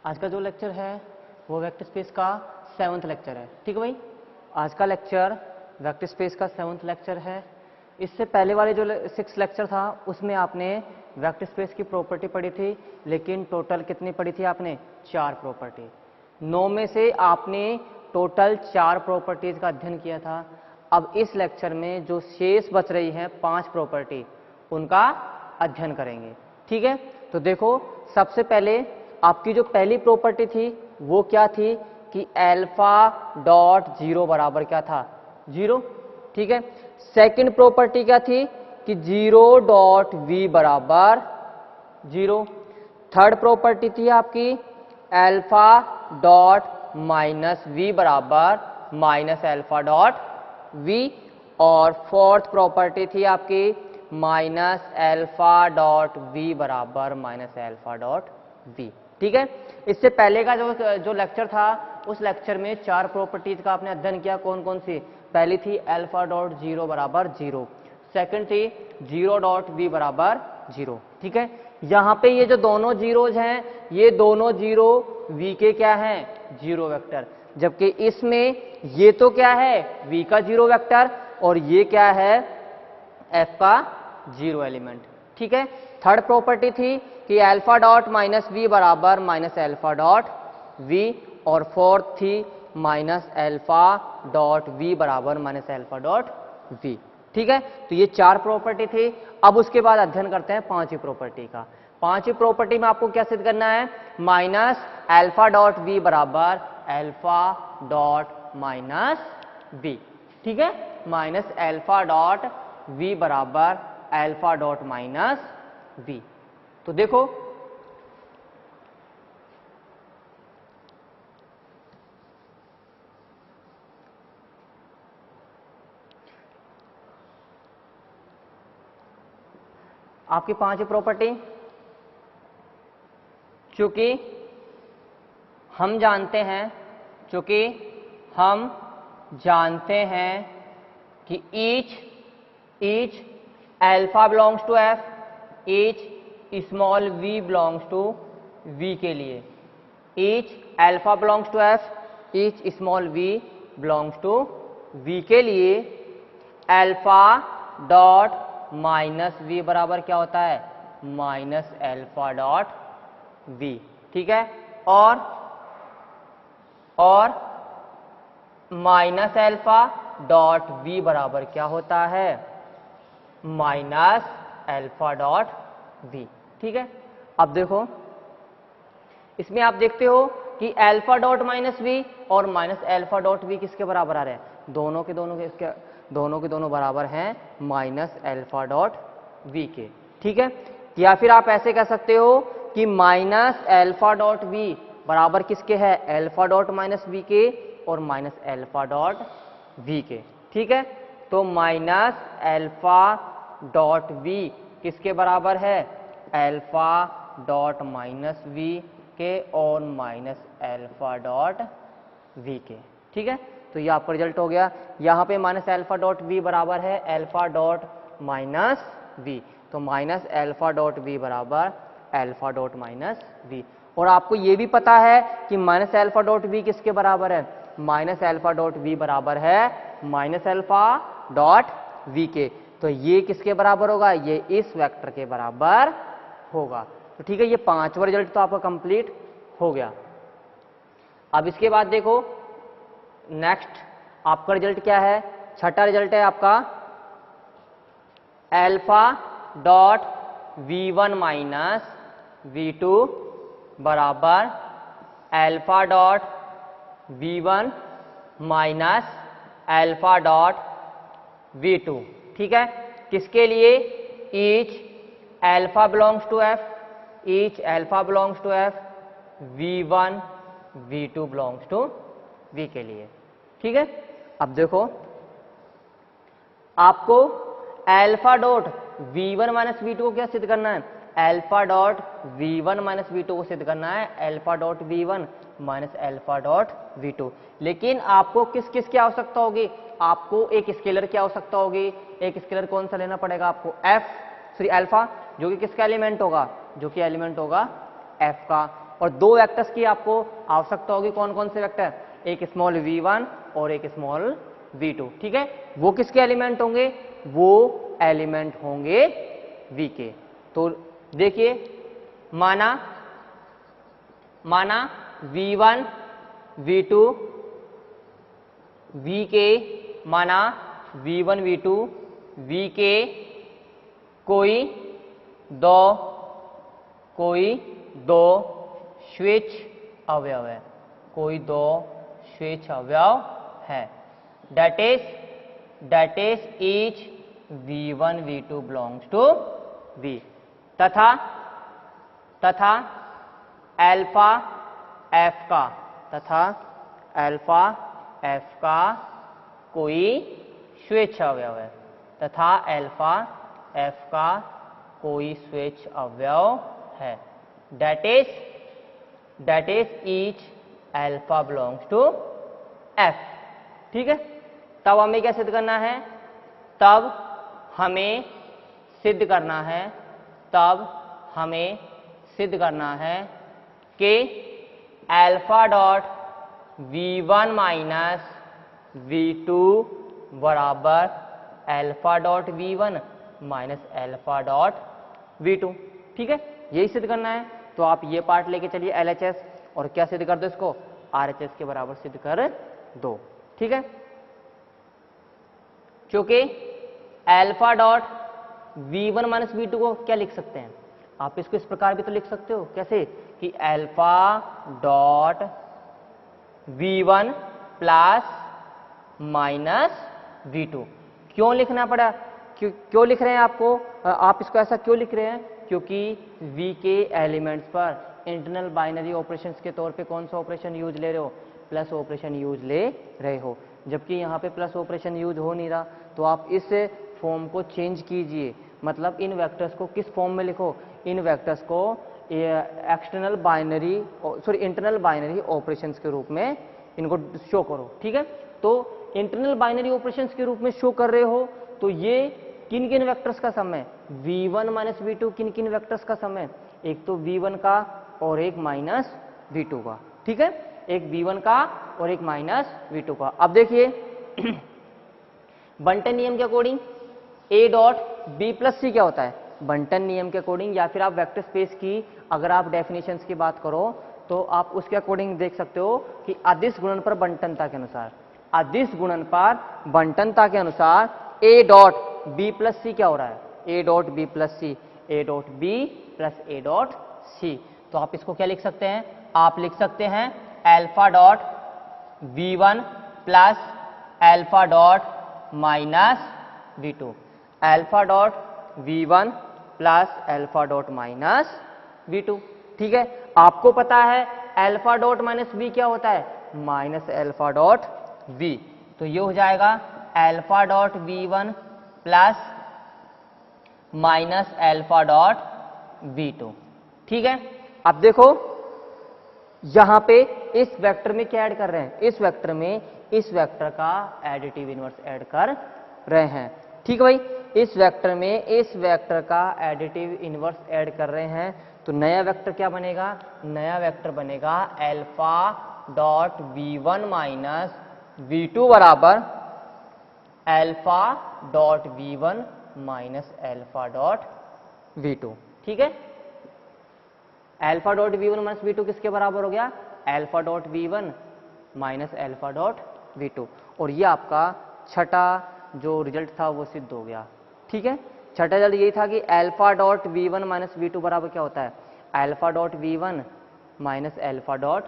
आज का जो लेक्चर है वो वेक्टर स्पेस का 7वां लेक्चर है। ठीक है भाई, आज का लेक्चर वेक्टर स्पेस का 7वां लेक्चर है। इससे पहले वाले जो 6 लेक्चर था उसमें आपने वेक्टर स्पेस की प्रॉपर्टी पढ़ी थी, लेकिन टोटल कितनी पढ़ी थी आपने? 4 प्रॉपर्टी। 9 में से आपने टोटल 4 प्रॉपर्टीज का अध्ययन किया था। अब इस लेक्चर में जो शेष बच रही है 5 प्रॉपर्टी, उनका अध्ययन करेंगे। ठीक है, तो देखो सबसे पहले आपकी जो पहली प्रॉपर्टी थी वो क्या थी कि अल्फा डॉट जीरो बराबर क्या था? 0। ठीक है, सेकंड प्रॉपर्टी क्या थी कि 0 डॉट वी बराबर 0। थर्ड प्रॉपर्टी थी आपकी अल्फा डॉट माइनस वी बराबर माइनस अल्फा डॉट वी। और फोर्थ प्रॉपर्टी थी आपकी माइनस अल्फा डॉट वी बराबर माइनस अल्फा डॉट वी। ठीक है, इससे पहले का जो लेक्चर था उस लेक्चर में 4 प्रॉपर्टीज का आपने अध्ययन किया। कौन कौन सी? पहली थी अल्फा डॉट जीरो बराबर 0, सेकंड थी 0 डॉट वी बराबर 0। ठीक है, यहाँ पे ये जो दोनों जीरोज हैं ये दोनों जीरो वी के क्या हैं? 0 वेक्टर, जबकि इसमें ये तो क्या है? वी का 0 वेक्टर और ये क्या है? एफ का 0 एलिमेंट। ठीक है, थर्ड प्रॉपर्टी थी कि अल्फा डॉट माइनस वी बराबर माइनस अल्फा डॉट वी, और फोर्थ थी माइनस अल्फा डॉट वी बराबर माइनस अल्फा डॉट वी। ठीक है, तो ये 4 प्रॉपर्टी थी। अब उसके बाद अध्ययन करते हैं 5वीं प्रॉपर्टी का। 5वीं प्रॉपर्टी में आपको क्या सिद्ध करना है? माइनस अल्फा डॉट वी बराबर अल्फा डॉट माइनस वी। ठीक है, माइनस अल्फा डॉट वी बराबर अल्फा डॉट माइनस वी। तो देखो आपकी 5वीं प्रॉपर्टी, चूंकि हम जानते हैं कि each alpha belongs to F, each small v belongs to v के लिए, each alpha belongs to F, each small v belongs to v के लिए अल्फा डॉट माइनस v बराबर क्या होता है? Minus alpha dot v। ठीक है, और माइनस अल्फा डॉट v बराबर क्या होता है? Minus alpha dot v। ठीक है, अब देखो इसमें आप देखते हो कि अल्फा डॉट माइनस वी और माइनस अल्फा डॉट वी किसके बराबर आ रहे हैं? दोनों के दोनों बराबर हैं माइनस अल्फा डॉट वी के। ठीक है, या फिर आप ऐसे कह सकते हो कि माइनस अल्फा डॉट वी बराबर किसके है? अल्फा डॉट माइनस वी के और माइनस अल्फा डॉट वी के। ठीक है, तो माइनस अल्फा डॉट वी किसके बराबर है? अल्फा डॉट माइनस वी के और माइनस अल्फा डॉट वी के। ठीक है, तो ये आपका रिजल्ट हो गया। यहाँ पे माइनस अल्फा डॉट वी बराबर है अल्फा डॉट माइनस वी, तो माइनस अल्फा डॉट वी बराबर अल्फा डॉट माइनस वी। और आपको ये भी पता है कि माइनस अल्फा डॉट वी किसके बराबर है? माइनस अल्फा डॉट वी बराबर है माइनस अल्फा डॉट वी के। तो ये किसके बराबर होगा? ये इस वेक्टर के बराबर होगा। तो ठीक है, ये 5वां रिजल्ट तो आपका कंप्लीट हो गया। अब इसके बाद देखो नेक्स्ट आपका रिजल्ट क्या है? छठा रिजल्ट है आपका alpha dot v1 minus v2 बराबर alpha dot v1 minus alpha dot v2। ठीक है, किसके लिए? Each alpha belongs to F, each alpha belongs to F, v1 v2 belongs to v के लिए। ठीक है, अब देखो आपको alpha dot v1 minus v2 को क्या सिद्ध करना है? Alpha dot v1 minus v2 को सिद्ध करना है alpha dot v1 minus alpha dot v2। लेकिन आपको किस किस की आवश्यकता होगी? आपको एक स्केलर की आवश्यकता होगी। एक स्केलर कौन सा लेना पड़ेगा आपको? अल्फा, जो कि किसका एलिमेंट होगा? जो कि एलिमेंट होगा f का। और दो वेक्टर्स की आपको आवश्यकता होगी। कौन कौन से वेक्टर? एक स्मॉल v1 और एक स्मॉल v2। ठीक है, वो किसके एलिमेंट होंगे? वो एलिमेंट होंगे v के। तो देखिए, माना v1 v2 v के, माना v1 v2 v के कोई दो स्विच अवयव है, कोई दो स्विच अवयव है। that is each v1 v2 belongs to v, तथा अल्फा एफ का कोई स्विच अवयव है, तथा अल्फा एफ का कोई स्विच अवयव है। that is each alpha belongs to f। ठीक है, तब हमें क्या सिद्ध करना है? तब हमें सिद्ध करना है कि alpha dot v1 minus v2 बराबर alpha dot v1 minus alpha dot v2। ठीक है, यही सिद्ध करना है। तो आप ये पार्ट लेके चलिए LHS, और क्या सिद्ध कर दो? इसको RHS के बराबर सिद्ध कर दो। ठीक है, क्योंकि alpha dot v1 minus v2 को क्या लिख सकते हैं? आप इसको इस प्रकार भी तो लिख सकते हो। कैसे? कि alpha dot v1 plus minus v2। क्यों लिखना पड़ा? क्यों लिख रहे हैं आपको? आप इसको ऐसा क्यों लिख रहे हैं? क्योंकि v के एलिमेंट्स पर इंटरनल बाइनरी ऑपरेशंस के तौर पे कौन सा ऑपरेशन यूज ले रहे हो? प्लस ऑपरेशन यूज ले रहे हो। जबकि यहाँ पे प्लस ऑपरेशन यूज हो नहीं रहा, तो आप इस फॉर्म को चेंज कीजिए। मतलब इन वेक्टर्स को किस फॉर्म में लिखो? इन वेक्टर्स को इंटरनल बाइनरी ऑपरेशंस के रूप में इनको शो करो। ठीक है, तो इंटरनल बाइनरी ऑपरेशंस के रूप में शो कर रहे हो, तो ये किन किन वेक्टर्स का सम है? v1 माइनस v2 किन किन वेक्टर्स का सम है? एक तो v1 का और एक माइनस v2 का। ठीक है, एक v1 का और एक माइनस v2 का। अब देखिए बंटन नियम के according a dot b plus C क्या होता है? बंटन नियम के अकॉर्डिंग, या फिर आप वेक्टर स्पेस की अगर आप डेफिनेशंस की बात करो तो आप उसके अकॉर्डिंग देख सकते हो कि अदिश गुणन पर बंटनता के अनुसार, अदिश गुणन पर बंटनता के अनुसार a dot b plus C क्या हो रहा है? a dot b plus C, a dot b plus a dot C. तो आप इसको क्या लिख सकते हैं? आप लिख सकते हैं alpha dot v1 plus alpha dot minus v2, alpha dot v1 plus alpha dot minus v2। ठीक है, आपको पता है अल्फा डॉट माइनस v क्या होता है? Minus alpha dot v। तो ये हो जाएगा alpha dot v1 plus minus alpha dot v2। ठीक है, अब देखो यहां पे इस वेक्टर में क्या ऐड कर रहे हैं? इस वेक्टर में इस वेक्टर का एडिटिव इनवर्स ऐड कर रहे हैं। ठीक है भाई, इस वेक्टर में इस वेक्टर का एडिटिव इनवर्स ऐड कर रहे हैं, तो नया वेक्टर क्या बनेगा? नया वेक्टर बनेगा alpha dot v1 minus v2 बराबर alpha dot v1 minus alpha dot v2। ठीक है, alpha dot v1 minus v2 किसके बराबर हो गया? Alpha dot v1 minus alpha dot v2। और ये आपका छठा जो रिजल्ट था वो सिद्ध हो गया। ठीक है, छठा रिजल्ट यही था कि alpha dot v1 minus v2 बराबर क्या होता है? Alpha dot v1 minus alpha dot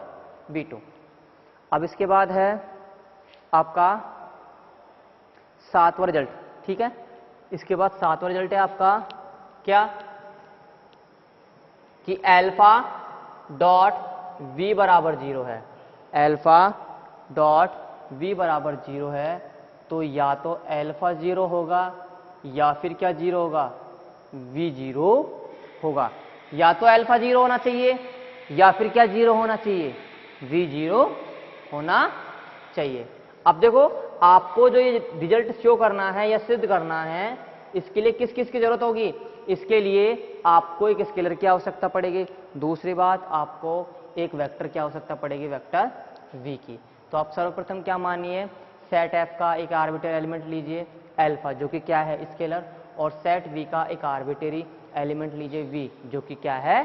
v2। अब इसके बाद है आपका सातवां रिजल्ट। ठीक है, इसके बाद सातवां रिजल्ट है आपका क्या? कि अल्फा डॉट v बराबर 0 है, अल्फा डॉट v बराबर 0 है, तो या तो अल्फा 0 होगा या फिर क्या 0 होगा? v 0 होगा। या तो अल्फा 0 होना चाहिए या फिर क्या 0 होना चाहिए? v 0 होना चाहिए। अब देखो आपको जो ये रिजल्ट शो करना है या सिद्ध करना है, इसके लिए किस किस की जरूरत होगी? इसके लिए आपको एक स्केलर की आवश्यकता पड़ेगी। दूसरी बात, आपको एक वेक्टर क्या हो सकता पड़ेगी, वेक्टर v की। तो आप सर्वप्रथम क्या मानिए, सेट f का एक आर्बिट्ररी एलिमेंट लीजिए अल्फा जो कि क्या है स्केलर, और सेट v का एक आर्बिट्ररी एलिमेंट लीजिए v जो कि क्या है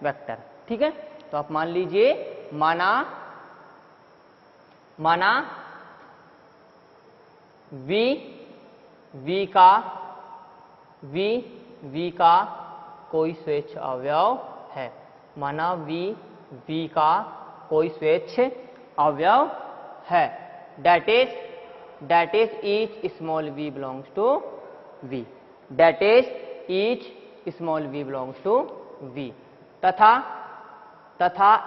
वेक्टर। ठीक है, तो आप मान लीजिए माना v का कोई स्वच्छ अवयव है, माना v का कोई स्वच्छ अवयव है, that is each small v belongs to v, that is each small v belongs to v, तथा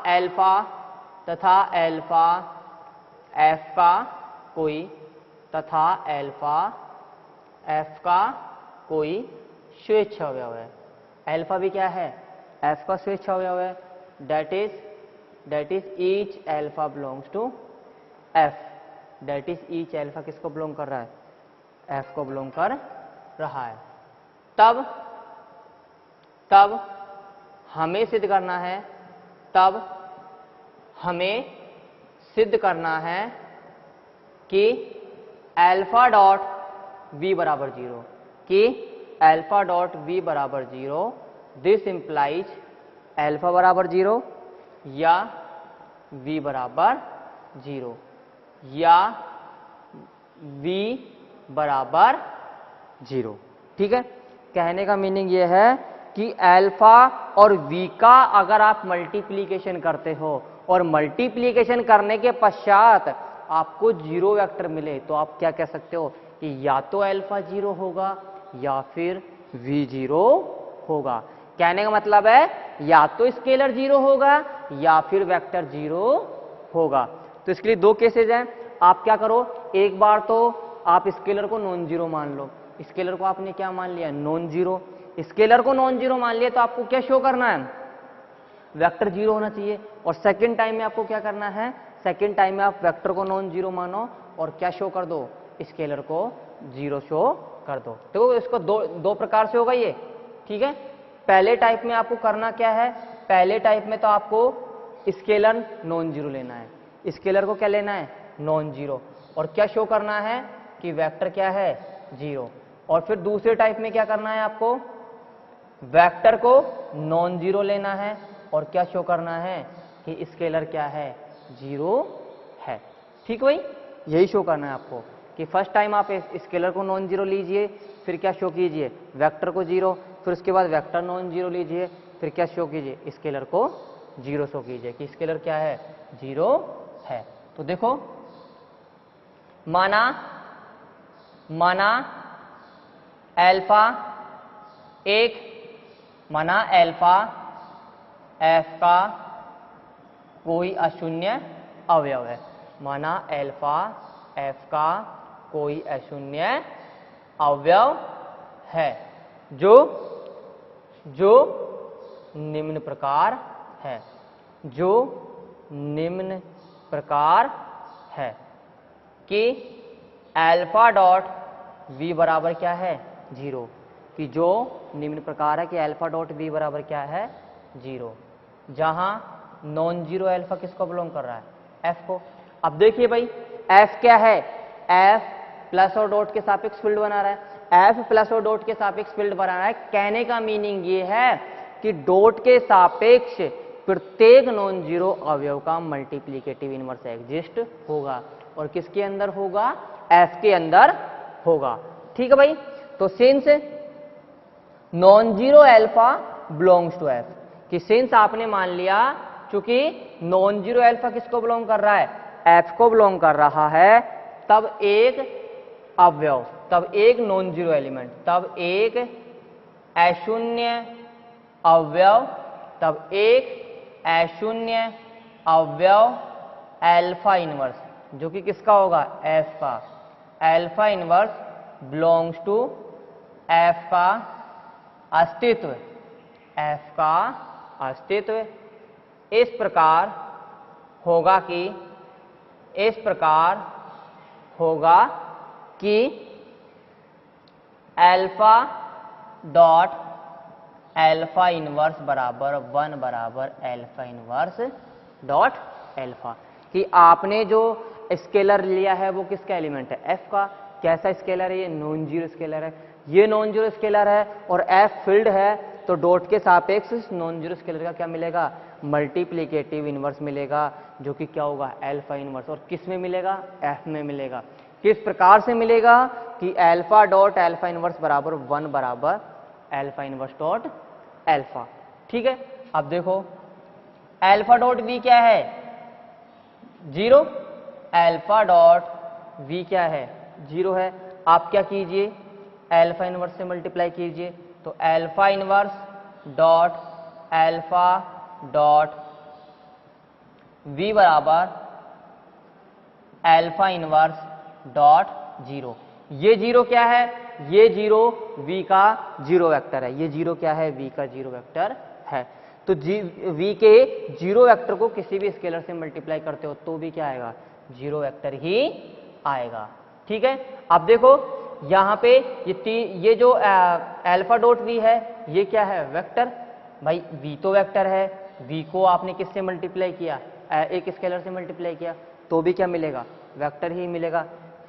अल्फा f का कोई स्वेच्छ अवयव है। अल्फा भी क्या है, f का स्वेच्छ अवयव है, that is each alpha belongs to f, that is each alpha किसको बिलोंग कर रहा है, f को बिलोंग कर रहा है। तब हमें सिद्ध करना है कि अल्फा डॉट v बराबर 0, दिस इंप्लाइज अल्फा बराबर 0 या v बराबर 0 या v बराबर 0। ठीक है, कहने का मीनिंग ये है कि अल्फा और v का अगर आप मल्टीप्लीकेशन करते हो और मल्टीप्लीकेशन करने के पश्चात आपको 0 वेक्टर मिले तो आप क्या कह सकते हो कि या तो अल्फा 0 होगा या फिर v 0 होगा। कहने का मतलब है या तो स्केलर 0 होगा या फिर वेक्टर 0 होगा। तो इसके लिए दो केसेज हैं, आप क्या करो, एक बार तो आप स्केलर को नॉन जीरो मान लो, स्केलर को आपने क्या मान लिया, नॉन जीरो। स्केलर को नॉन जीरो मान लिया तो आपको क्या शो करना है, वेक्टर 0 होना चाहिए। और सेकंड टाइम में आपको क्या करना है, सेकंड टाइम में आप वेक्टर को नॉन जीरो मानो और क्या शो कर दो, स्केलर को 0 शो कर दो। तो इसको दो प्रकार से होगा ये। ठीक है, पहले टाइप में आपको करना क्या है, पहले टाइप में तो आपको स्केलर नॉन जीरो लेना है, स्केलर को क्या लेना है, नॉन जीरो, और क्या शो करना है कि वेक्टर क्या है 0। और फिर दूसरे टाइप में क्या करना है, आपको वेक्टर को नॉन जीरो लेना है और क्या शो करना है कि स्केलर क्या है 0 है। ठीक भाई, यही शो करना है आपको कि फर्स्ट टाइम आप स्केलर को नॉन जीरो लीजिए, फिर क्या शो कीजिए, वेक्टर को 0, फिर उसके बाद वेक्टर नॉन जीरो लीजिए, फिर क्या शो कीजिए, स्केलर को 0 शो कीजिए कि स्केलर क्या है 0 है। तो देखो माना अल्फा f का कोई अशून्य अवयव है, माना अल्फा f का कोई अशून्य अवयव है जो निम्न प्रकार है, जो निम्न प्रकार है कि अल्फा डॉट v बराबर क्या है 0, कि जो निम्न प्रकार है कि अल्फा डॉट v बराबर क्या है 0, जहां नॉन जीरो अल्फा किसको बिलोंग कर रहा है, f को। अब देखिए भाई f क्या है, f प्लस और डॉट के सापेक्ष फील्ड बना रहा है, f प्लस और डॉट के सापेक्ष फील्ड बना रहा है। कहने का मीनिंग ये है कि डॉट के सापेक्ष प्रत्येक नॉन जीरो अवयव का मल्टीप्लिकेटिव इनवर्स एग्जिस्ट होगा, और किसके अंदर होगा, f के अंदर होगा। ठीक है भाई, तो since non zero alpha belongs to f, कि सिंस आपने मान लिया चूंकि नॉन जीरो अल्फा किसको बिलोंग कर रहा है, f को बिलोंग कर रहा है, तब एक अवयव, तब एक नॉन जीरो एलिमेंट, तब एक अशून्य अवयव, तब एक अशून्य अवयव अल्फा इनवर्स, जो कि किसका होगा, f का, alpha inverse belongs to f का अस्तित्व, f का अस्तित्व इस प्रकार होगा कि अल्फा डॉट अल्फा इनवर्स बराबर 1 बराबर अल्फा इनवर्स डॉट एल्फा, कि आपने जो स्केलर लिया है वो किसका एलिमेंट है, एफ का। कैसा स्केलर है ये, नॉन जीरो स्केलर है, ये नॉन जीरो स्केलर है और एफ फील्ड है, तो डॉट के सापेक्ष नॉन जीरो स्केलर का क्या मिलेगा, मल्टीप्लीकेटिव इनवर्स मिलेगा, जो कि क्या होगा, एल्फा इनवर्स। और किस में मिलेगा, एफ में मिलेगा। किस प्रकार से मिलेगा कि एल्फा डॉट एल्फा इनवर्स बराबर 1 बराबर एल्फा इनवर्स डॉट एल्फा। ठीक है, अब देखो एल्फा डॉट वी क्या है, 0, एल्फा डॉट वी क्या है, 0 है। आप क्या कीजिए, एल्फा इनवर्स से मल्टीप्लाई कीजिए, तो alpha inverse dot alpha dot V बराबर एल्फा इनवर्स डॉट 0। ये 0 क्या है, ये 0 वी का 0 वेक्टर है, ये 0 क्या है, वी का 0 वेक्टर है। तो वी के 0 वेक्टर को किसी भी स्केलर से मल्टीप्लाई करते हो तो भी क्या आएगा, 0 वेक्टर ही आएगा। ठीक है, अब देखो यहाँ पे ये जो एल्फा डॉट वी है ये क्या है, वेक्टर। भाई वी तो वेक्टर है, वी को आपने किससे मल्टीप्लाई किया, एक स्केलर से मल्टीप्लाई किया, तो भी क्या मिलेगा, वेक्टर ही मिलेगा।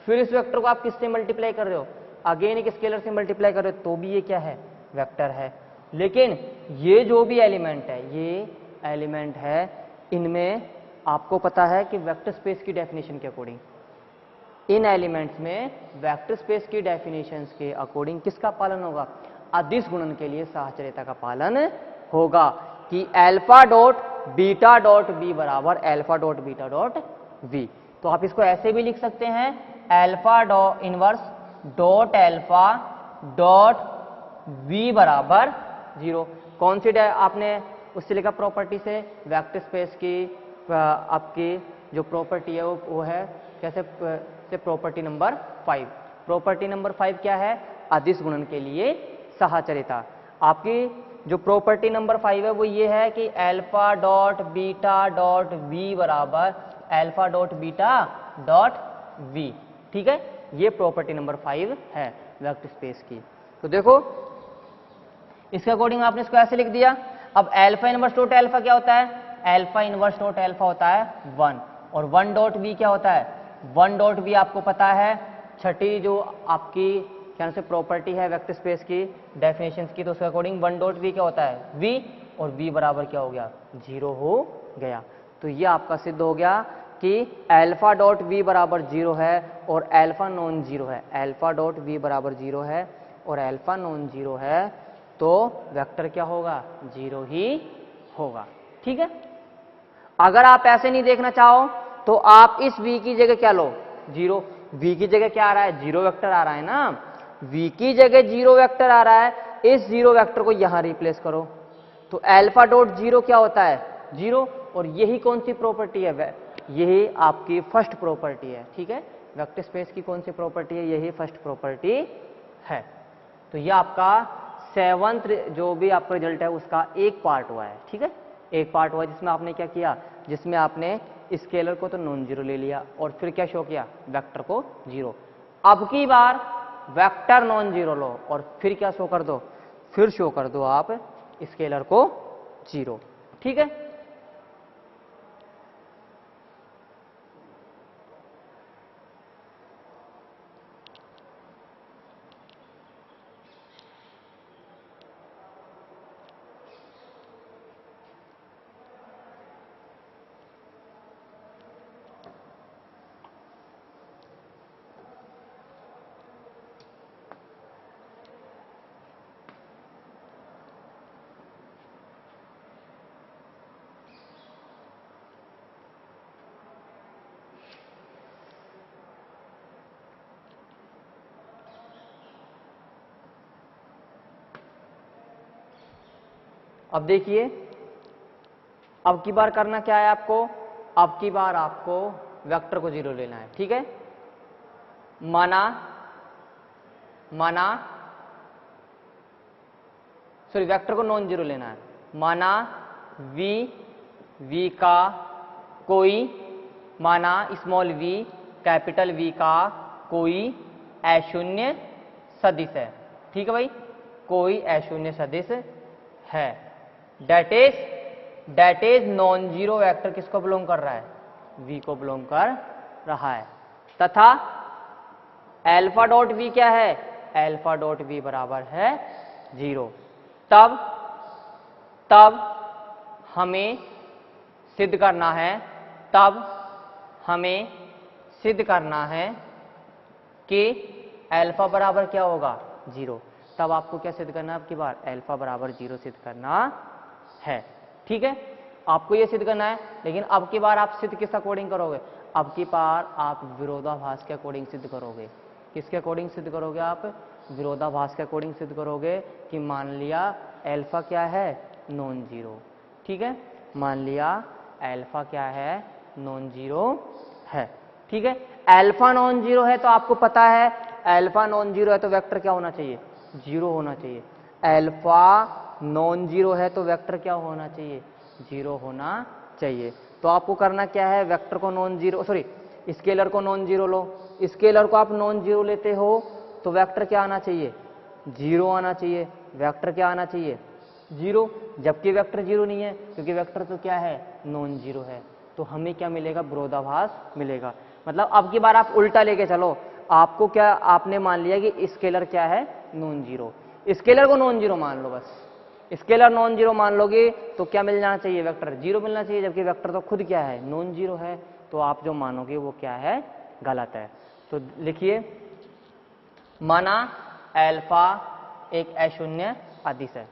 फिर इस वेक्टर को आप किससे मल्टीप्लाई कर रहे हो, अगेन एक स्केलर से मल्टीप्लाई कर रहे हो, तो भी ये क्या है, वेक्टर है। लेकिन ये जो भी एलिमेंट है, ये एलिमेंट है, इनमें आपको पता है कि वेक्टर स्पेस की डेफिनेशन के अकॉर्डिंग, इन एलिमेंट्स में वेक्टर स्पेस की डेफिनेशंस के अकॉर्डिंग किसका पालन होगा, अदिश गुणन के लिए साहचर्यता का पालन होगा, कि alpha dot beta dot B बराबर alpha dot beta dot V. तो आप इसको ऐसे भी लिख सकते हैं, alpha dot inverse dot alpha dot V बराबर 0। कौन सी आपने उससे लिखा प्रॉपर्टी से, वेक्टर स्पेस की आपकी जो प्रॉपर्टी है वो है कैसे से, प्रॉपर्टी नंबर 5। प्रॉपर्टी नंबर 5 क्या है, अदिश गुणन के लिए साहचर्यता। आपकी जो प्रॉपर्टी नंबर 5 है वो ये है कि alpha dot beta dot V बराबर alpha dot beta dot V. ठीक है, ये प्रॉपर्टी नंबर 5 है वेक्टर स्पेस की। तो देखो इसके अकॉर्डिंग आपने इसको ऐसे लिख दिया। अब एल्फा इनवर्स डॉट एल्फा क्या होता है, एल्फा इनवर्स डॉट एल्फा होता है 1, और 1 डॉट बी क्या होता है, 1 डॉट बी आपको पता है छठी जो आपकी क्या से प्रॉपर्टी है वेक्टर स्पेस की डेफिनेशंस की, तो उसके अकॉर्डिंग 1 डॉट बी क्या होता है, वी, और वी बराबर क्या हो गया, 0 हो गया। तो ये आपका सिद्ध हो गया कि एल्फा डॉट वी बराबर 0 है और एल्फा नॉन 0 है, एल्फा डॉट वी बराबर 0 है और एल्फा नॉन 0 है, तो वेक्टर क्या होगा, 0 ही होगा। ठीक है, अगर आप ऐसे नहीं देखना चाहो तो आप इस v की जगह क्या लो, 0। v की जगह क्या आ रहा है, 0 वेक्टर आ रहा है ना, v की जगह 0 वेक्टर आ रहा है, इस 0 वेक्टर को यहां रिप्लेस करो, तो एल्फा डॉट 0 क्या होता है, 0। और यही कौन सी प्रॉपर्टी है, यही आपकी फर्स्ट प्रॉपर्टी है। ठीक है, वेक्टर स्पेस की कौन सी प्रॉपर्टी है, यही फर्स्ट प्रॉपर्टी है। तो ये आपका 7th जो भी आपका रिजल्ट है उसका एक पार्ट हुआ है। ठीक है, एक पार्ट हुआ जिसमें आपने क्या किया, जिसमें आपने स्केलर को तो नॉन जीरो ले लिया और फिर क्या शो किया, वेक्टर को 0। अब की बार वेक्टर नॉन जीरो लो और फिर क्या शो कर दो, फिर शो कर दो आप स्केलर को 0। ठीक है, अब देखिए अब की बार करना क्या है आपको, अब की बार आपको वेक्टर को 0 लेना है। ठीक है, माना सॉरी वेक्टर को नॉन जीरो लेना है, माना v का कोई, माना स्मॉल v कैपिटल V का कोई अशून्य सदिश है। ठीक है भाई, कोई अशून्य सदिश है, that is that is non zero vector किसको बिलोंग कर रहा है, v को बिलोंग कर रहा है, तथा अल्फा डॉट v क्या है, अल्फा डॉट v बराबर है 0। तब हमें सिद्ध करना है, कि अल्फा बराबर क्या होगा 0। तब आपको क्या सिद्ध करना है, आपकी बार अल्फा बराबर 0 सिद्ध करना है। ठीक है, आपको ये सिद्ध करना है, लेकिन अब की बार आप सिद्ध किस अकॉर्डिंग करोगे, अब की बार आप विरोधाभास के अकॉर्डिंग सिद्ध करोगे। किसके अकॉर्डिंग सिद्ध करोगे, आप विरोधाभास के अकॉर्डिंग सिद्ध करोगे कि मान लिया अल्फा क्या है, नॉन जीरो। ठीक है, मान लिया अल्फा क्या है, नॉन जीरो है। ठीक है, अल्फा नॉन जीरो है तो आपको पता है अल्फा नॉन जीरो है तो वेक्टर क्या होना चाहिए, 0 होना चाहिए। अल्फा नॉन जीरो है तो वेक्टर क्या होना चाहिए, 0 होना चाहिए। तो आपको करना क्या है, वेक्टर को नॉन जीरो, सॉरी स्केलर को नॉन जीरो लो। स्केलर को आप नॉन जीरो लेते हो तो वेक्टर क्या आना चाहिए, 0 आना चाहिए। वेक्टर क्या आना चाहिए, 0, जबकि वेक्टर 0 नहीं है क्योंकि वेक्टर तो क्या है, नॉन जीरो है। तो हमें क्या मिलेगा, विरोधाभास मिलेगा। मतलब अब की बार आप उल्टा लेके चलो, आपको क्या, आपने मान लिया कि स्केलर क्या है, नॉन जीरो। स्केलर को नॉन जीरो मान लो, बस स्केलर नॉन जीरो मान लोगे तो क्या मिल जाना चाहिए, वेक्टर 0 मिलना चाहिए, जबकि वेक्टर तो खुद क्या है, नॉन जीरो है। तो आप जो मानोगे वो क्या है, गलत है। तो लिखिए, माना अल्फा एक अशून्य अदिश है,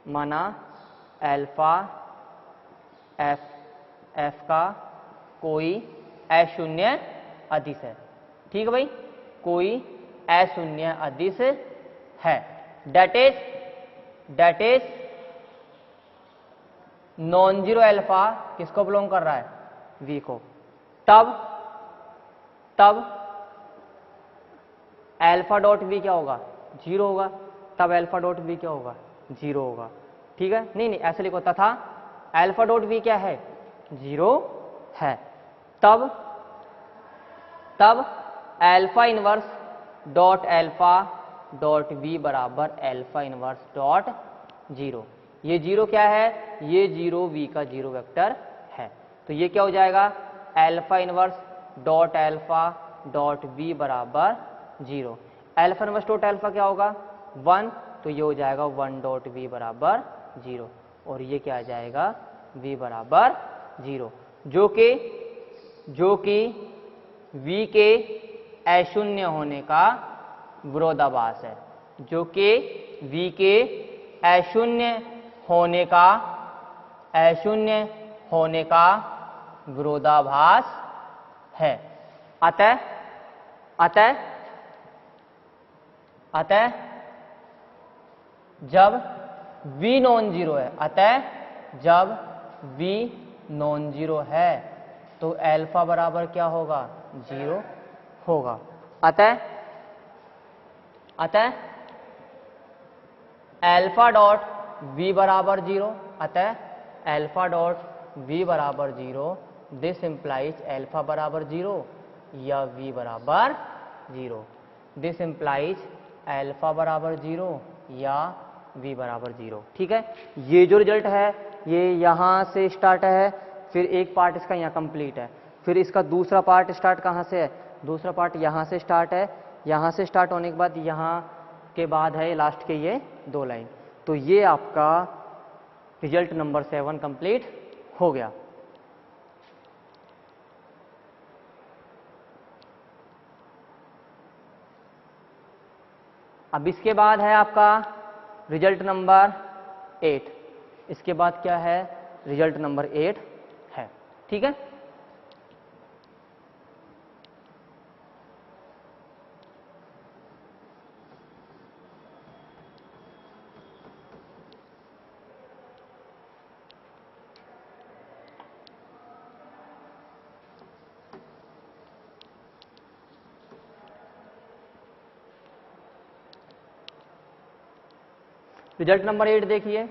माना अल्फा एफ का कोई अशून्य अदिश है। ठीक है भाई, कोई अशून्य अदिश है, that is non zero alpha किसको बिलोंग कर रहा है, v को। तब अल्फा डॉट v क्या होगा, 0 होगा। तब अल्फा डॉट v क्या होगा, 0 होगा। ठीक है, नहीं ऐसे लिखो, तथा अल्फा डॉट v क्या है, 0 है। तब alpha inverse dot alpha dot v बराबर अल्फा इनवर्स डॉट 0। ये 0 क्या है, ये 0 v का 0 वेक्टर है। तो ये क्या हो जाएगा, alpha inverse dot alpha dot v बराबर 0। अल्फा इनवर्स डॉट अल्फा क्या होगा, 1, तो ये हो जाएगा 1 डॉट v बराबर 0। और ये क्या आ जाएगा, v बराबर 0, जो कि v के अशून्य होने का विरोधाभास है, जो कि v के अशून्य होने का विरोधाभास है। अतः जब v नॉन जीरो है, जब v नॉन जीरो है तो अल्फा बराबर क्या होगा, 0 होगा। अतः अल्फा डॉट v बराबर 0, अतः अल्फा डॉट v बराबर 0, दिस इंप्लाइज अल्फा बराबर 0 या v बराबर 0। दिस इंप्लाइज अल्फा बराबर 0 या v बराबर 0। ठीक है, ये जो रिजल्ट है ये यहाँ से स्टार्ट है, फिर एक पार्ट इसका यहाँ कंप्लीट है, फिर इसका दूसरा पार्ट स्टार्ट कहाँ से है, दूसरा पार्ट यहाँ से स्टार्ट है। यहाँ से स्टार्ट होने के बाद यहाँ के बाद है लास्ट के ये 2 लाइन। तो ये आपका रिजल्ट नंबर 7 कंप्लीट हो गया। अब इसके बाद है आपका रिजल्ट नंबर 8। इसके बाद क्या है, रिजल्ट नंबर 8 है। ठीक है, रिजल्ट नंबर 8 देखिए,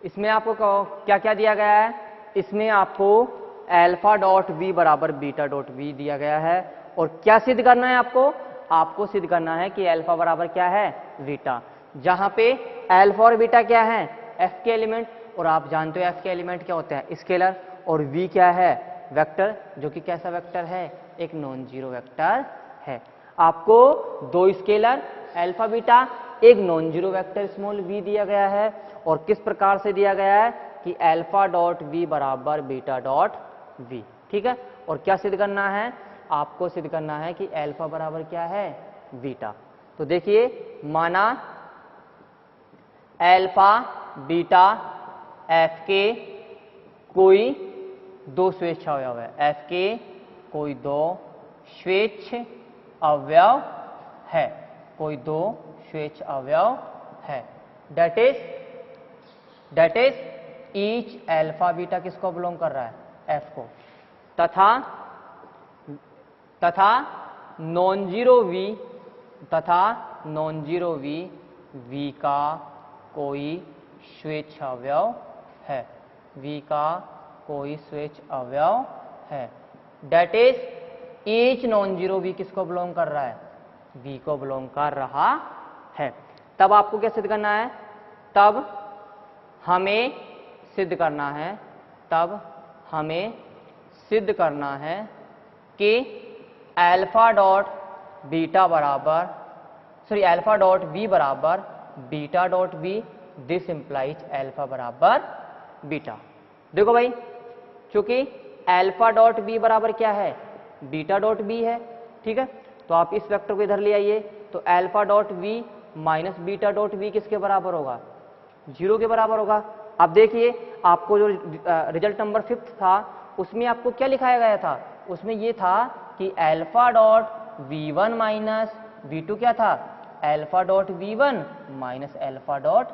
इसमें आपको क्या क्या दिया गया है, इसमें आपको अल्फा डॉट v बराबर बीटा डॉट v दिया गया है। और क्या सिद्ध करना है आपको, आपको सिद्ध करना है कि अल्फा बराबर क्या है, बीटा, जहां पे अल्फा और बीटा क्या है, एफ के एलिमेंट, और आप जानते हो एफ के एलिमेंट क्या होते हैं, स्केलर, और वी क्या है, वेक्टर, जो कि कैसा वेक्टर है, एक नॉन जीरो वेक्टर है। आपको दो स्केलर अल्फा बीटा, एक non zero vector small V दिया गया है, और किस प्रकार से दिया गया है कि अल्फा डॉट वी बराबर बीटा डॉट वी, ठीक है। और क्या सिद्ध करना है, आपको सिद्ध करना है कि अल्फा बराबर क्या है, बीटा। तो देखिए, माना अल्फा बीटा एफ के कोई दो स्वेच्छ अवयव है, एफ के कोई दो स्वेच्छ अवयव है, कोई दो स्वेच्छ अवयव है, that is each alpha beta किसको बिलोंग कर रहा है, एफ को, तथा नॉन जीरो वी वी का कोई स्वेच्छ अवयव है, वी का कोई स्वेच्छ अवयव है, that is each non zero V किसको बिलोंग कर रहा है, वी को बिलोंग कर रहा है। तब आपको क्या सिद्ध करना है, तब हमें सिद्ध करना है कि अल्फा डॉट वी बराबर beta dot V, this implies alpha बराबर बीटा। देखो भाई, चूंकि अल्फा डॉट वी बराबर क्या है, बीटा डॉट वी है, ठीक है। तो आप इस वेक्टर को इधर ले आइए, तो alpha dot V minus beta dot V किसके बराबर होगा, 0 के बराबर होगा। अब देखिए, आपको जो रिजल्ट नंबर 5 था उसमें आपको क्या लिखाया गया था, उसमें ये था कि alpha dot v1 minus v2 क्या था, alpha dot v1 minus alpha dot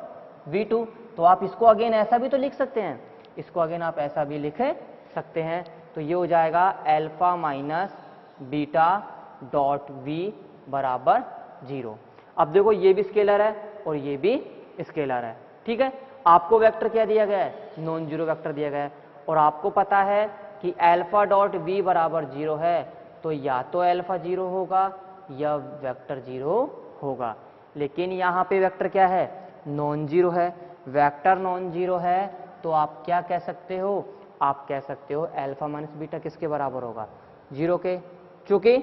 v2। तो आप इसको अगेन ऐसा भी तो लिख सकते हैं, इसको अगेन आप ऐसा भी लिख सकते हैं। तो ये हो जाएगा alpha minus beta dot v बराबर 0। अब देखो, ये भी स्केलर है और ये भी स्केलर है, ठीक है। आपको वेक्टर क्या दिया गया है, नॉन जीरो वेक्टर दिया गया है, और आपको पता है कि अल्फा डॉट v बराबर 0 है, तो या तो अल्फा 0 होगा या वेक्टर 0 होगा। लेकिन यहाँ पे वेक्टर क्या है, नॉन जीरो है, वेक्टर नॉन जीरो है, तो आप क्या कह सकते हो, आप कह सकते हो अल्फा माइनस बीटा किसके बराबर होगा, 0 के। चूंकि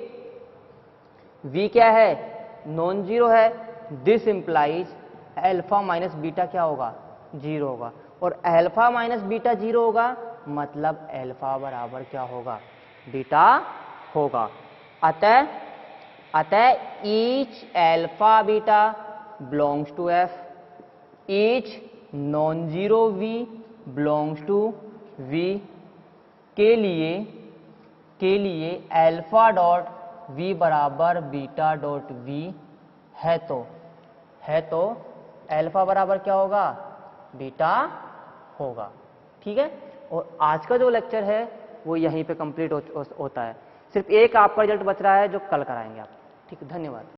v क्या है, नॉन जीरो है, this implies alpha minus beta क्या होगा, 0 होगा, और अल्फा माइनस बीटा 0 होगा, मतलब अल्फा बराबर क्या होगा, बीटा होगा। अतः each alpha beta belongs to F, each non zero V belongs to V के लिए अल्फा डॉट वी बराबर बीटा डॉट वी है, तो अल्फा बराबर क्या होगा, बीटा होगा, ठीक है। और आज का जो लेक्चर है वो यहीं पे कंप्लीट होता है। सिर्फ एक आपका रिजल्ट बच रहा है जो कल कराएंगे आप, ठीक है। धन्यवाद।